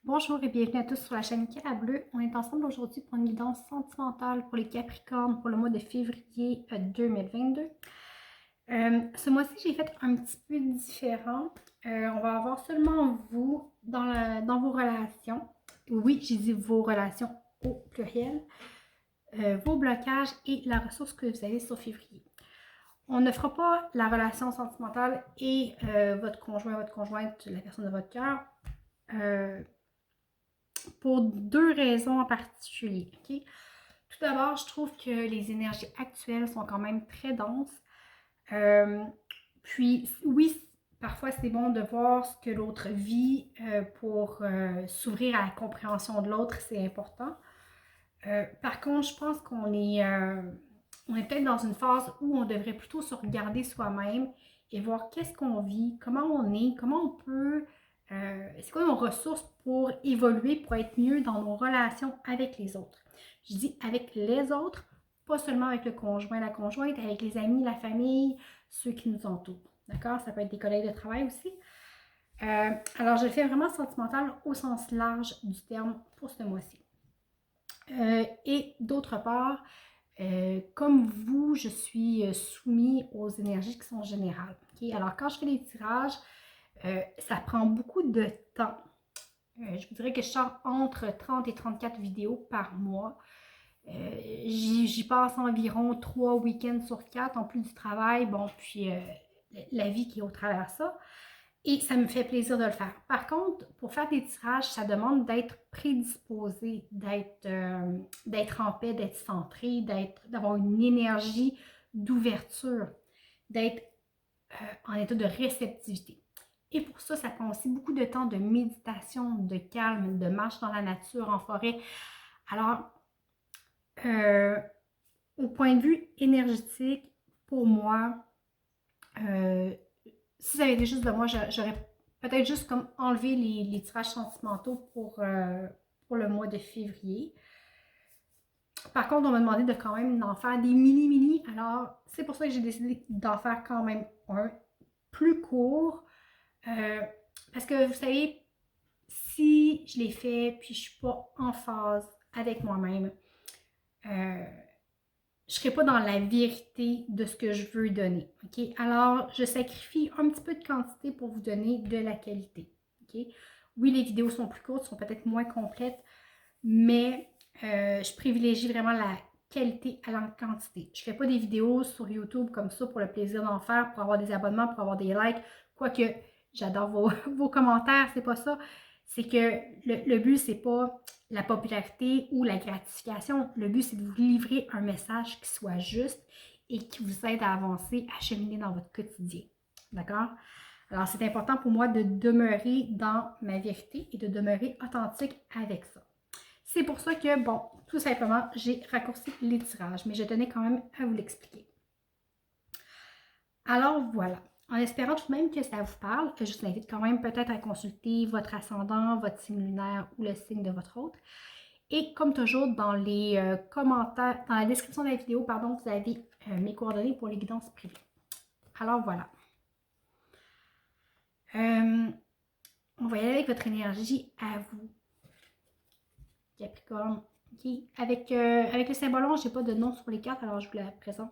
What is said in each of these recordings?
Bonjour et bienvenue à tous sur la chaîne Kara Bleu. On est ensemble aujourd'hui pour une guidance sentimentale pour les Capricornes pour le mois de février 2022. Ce mois-ci, j'ai fait un petit peu différent. On va avoir seulement vous dans vos relations. Oui, j'ai dit vos relations au pluriel. Vos blocages et la ressource que vous avez sur février. On ne fera pas la relation sentimentale et votre conjointe, la personne de votre cœur. Pour deux raisons en particulier. Okay? Tout d'abord, je trouve que les énergies actuelles sont quand même très denses. Puis, oui, parfois c'est bon de voir ce que l'autre vit pour s'ouvrir à la compréhension de l'autre, c'est important. Par contre, je pense on est peut-être dans une phase où on devrait plutôt se regarder soi-même et voir qu'est-ce qu'on vit, comment on est, comment on peut, c'est quoi nos ressources pour évoluer, pour être mieux dans nos relations avec les autres. Je dis avec les autres, pas seulement avec le conjoint, la conjointe, avec les amis, la famille, ceux qui nous entourent. D'accord? Ça peut être des collègues de travail aussi. Alors, je fais vraiment sentimental au sens large du terme pour ce mois-ci. Et d'autre part, comme vous, je suis soumis aux énergies qui sont générales. Okay? Alors, quand je fais les tirages, ça prend beaucoup de temps. Je vous dirais que je sors entre 30 et 34 vidéos par mois. J'y passe environ 3 week-ends sur 4, en plus du travail, bon, puis la vie qui est au travers de ça. Et ça me fait plaisir de le faire. Par contre, pour faire des tirages, ça demande d'être prédisposé, d'être en paix, d'être centré, d'avoir une énergie d'ouverture, d'être en état de réceptivité. Et pour ça, ça prend aussi beaucoup de temps de méditation, de calme, de marche dans la nature, en forêt. Alors, au point de vue énergétique, pour moi, si ça avait été juste de moi, j'aurais peut-être juste comme enlevé les tirages sentimentaux pour le mois de février. Par contre, on m'a demandé de quand même d'en faire des mini-mini. Alors, c'est pour ça que j'ai décidé d'en faire quand même un plus court. Parce que vous savez, si je l'ai fait puis je suis pas en phase avec moi-même, je ne serai pas dans la vérité de ce que je veux donner. Okay? Alors, je sacrifie un petit peu de quantité pour vous donner de la qualité. Okay? Oui, les vidéos sont plus courtes, sont peut-être moins complètes, mais je privilégie vraiment la qualité à la quantité. Je ne fais pas des vidéos sur YouTube comme ça pour le plaisir d'en faire, pour avoir des abonnements, pour avoir des likes, quoique j'adore vos commentaires, c'est pas ça. C'est que le but, c'est pas la popularité ou la gratification. Le but, c'est de vous livrer un message qui soit juste et qui vous aide à avancer, à cheminer dans votre quotidien. D'accord? Alors, c'est important pour moi de demeurer dans ma vérité et de demeurer authentique avec ça. C'est pour ça que, bon, tout simplement, j'ai raccourci les tirages, mais je tenais quand même à vous l'expliquer. Alors, voilà. En espérant tout de même que ça vous parle, je vous invite quand même peut-être à consulter votre ascendant, votre signe lunaire ou le signe de votre hôte. Et comme toujours, dans les commentaires, dans la description de la vidéo, pardon, vous avez mes coordonnées pour les guidances privées. Alors, voilà. On va y aller avec votre énergie à vous, Capricorne. Okay. Avec le symbole 11, je n'ai pas de nom sur les cartes, alors je vous la présente.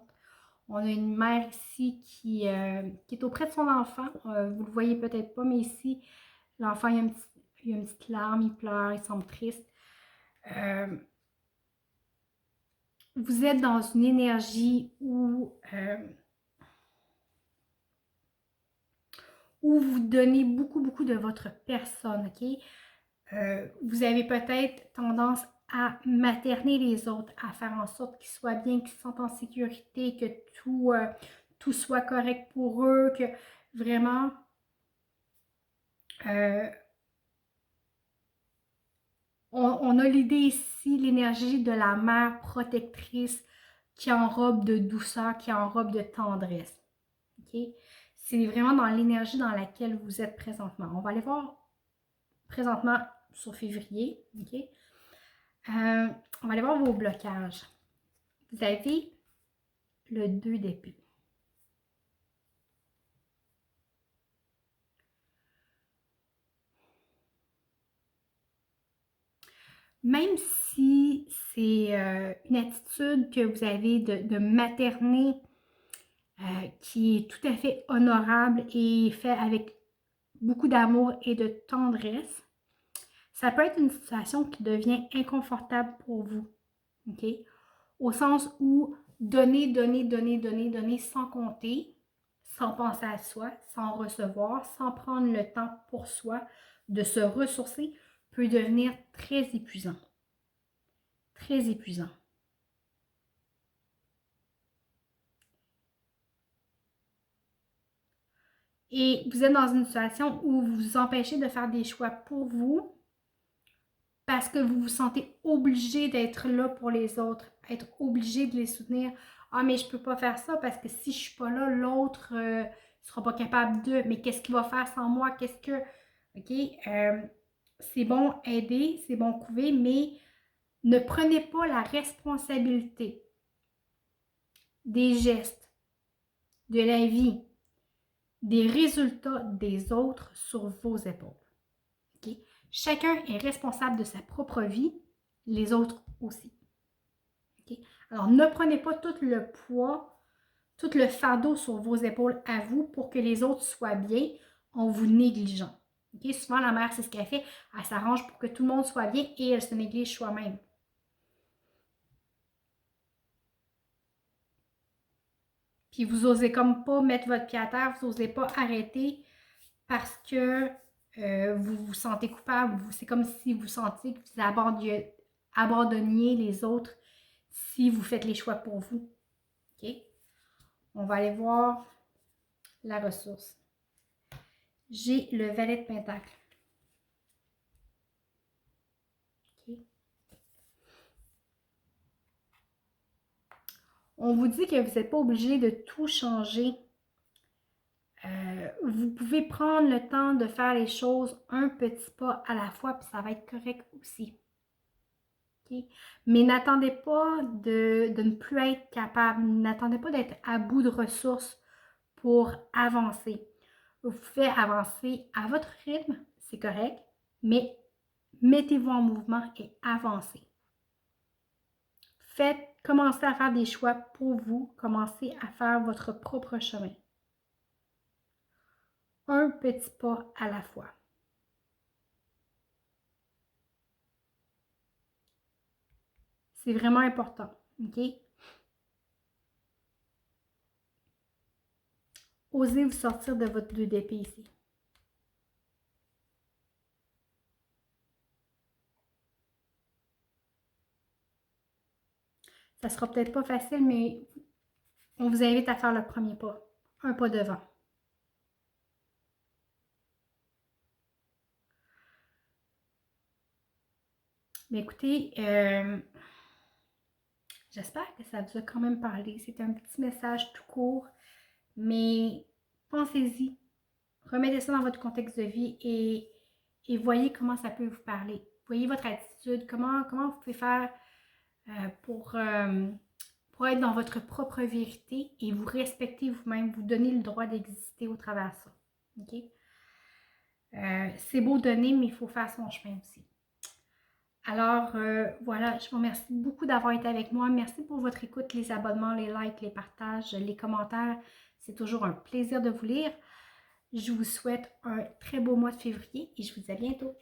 On a une mère ici qui est auprès de son enfant. Vous ne le voyez peut-être pas, mais ici, l'enfant, il y a une petite larme, il pleure, il semble triste. Vous êtes dans une énergie où vous donnez beaucoup, beaucoup de votre personne, ok? Vous avez peut-être tendance à materner les autres, à faire en sorte qu'ils soient bien, qu'ils se sentent en sécurité, que tout soit correct pour eux, que vraiment on a l'idée ici, l'énergie de la mère protectrice qui enrobe de douceur, qui enrobe de tendresse. Okay? C'est vraiment dans l'énergie dans laquelle vous êtes présentement. On va aller voir présentement sur février. Okay? On va aller voir vos blocages. Vous avez le 2 d'épée. même si c'est une attitude que vous avez de materner qui est tout à fait honorable et fait avec beaucoup d'amour et de tendresse, ça peut être une situation qui devient inconfortable pour vous, OK? Au sens où donner, donner, donner, donner, donner sans compter, sans penser à soi, sans recevoir, sans prendre le temps pour soi de se ressourcer, peut devenir très épuisant. Très épuisant. Et vous êtes dans une situation où vous vous empêchez de faire des choix pour vous parce que vous vous sentez obligé d'être là pour les autres, être obligé de les soutenir. Ah, mais je peux pas faire ça parce que si je suis pas là, l'autre sera pas capable de. Mais qu'est-ce qu'il va faire sans moi? Qu'est-ce que. OK? C'est bon aider, c'est bon couver, mais ne prenez pas la responsabilité des gestes, de la vie, des résultats des autres sur vos épaules. Okay? Chacun est responsable de sa propre vie, les autres aussi. Okay? Alors, ne prenez pas tout le poids, tout le fardeau sur vos épaules à vous pour que les autres soient bien en vous négligeant. Okay? Souvent, la mère, c'est ce qu'elle fait. Elle s'arrange pour que tout le monde soit bien et elle se néglige soi-même. Puis vous n'osez comme pas mettre votre pied à terre, vous n'osez pas arrêter parce que vous vous sentez coupable. C'est comme si vous sentiez que vous abandonniez les autres si vous faites les choix pour vous. OK? On va aller voir la ressource. J'ai le valet de pentacle. OK? On vous dit que vous n'êtes pas obligé de tout changer. Vous pouvez prendre le temps de faire les choses un petit pas à la fois, puis ça va être correct aussi. Okay? Mais n'attendez pas de ne plus être capable, n'attendez pas d'être à bout de ressources pour avancer. Vous pouvez avancer à votre rythme, c'est correct, mais mettez-vous en mouvement et avancez. Commencez à faire des choix pour vous, commencez à faire votre propre chemin. Un petit pas à la fois. C'est vraiment important, OK? Osez vous sortir de votre 2 d'épée ici. Ça sera peut-être pas facile, mais on vous invite à faire le premier pas. Un pas devant. Mais écoutez, j'espère que ça vous a quand même parlé. C'est un petit message tout court, mais pensez-y. Remettez ça dans votre contexte de vie et voyez comment ça peut vous parler. Voyez votre attitude, comment vous pouvez faire pour être dans votre propre vérité et vous respecter vous-même, vous donner le droit d'exister au travers de ça. OK? C'est beau donner, mais il faut faire son chemin aussi. Alors, voilà, je vous remercie beaucoup d'avoir été avec moi. Merci pour votre écoute, les abonnements, les likes, les partages, les commentaires. C'est toujours un plaisir de vous lire. Je vous souhaite un très beau mois de février et je vous dis à bientôt.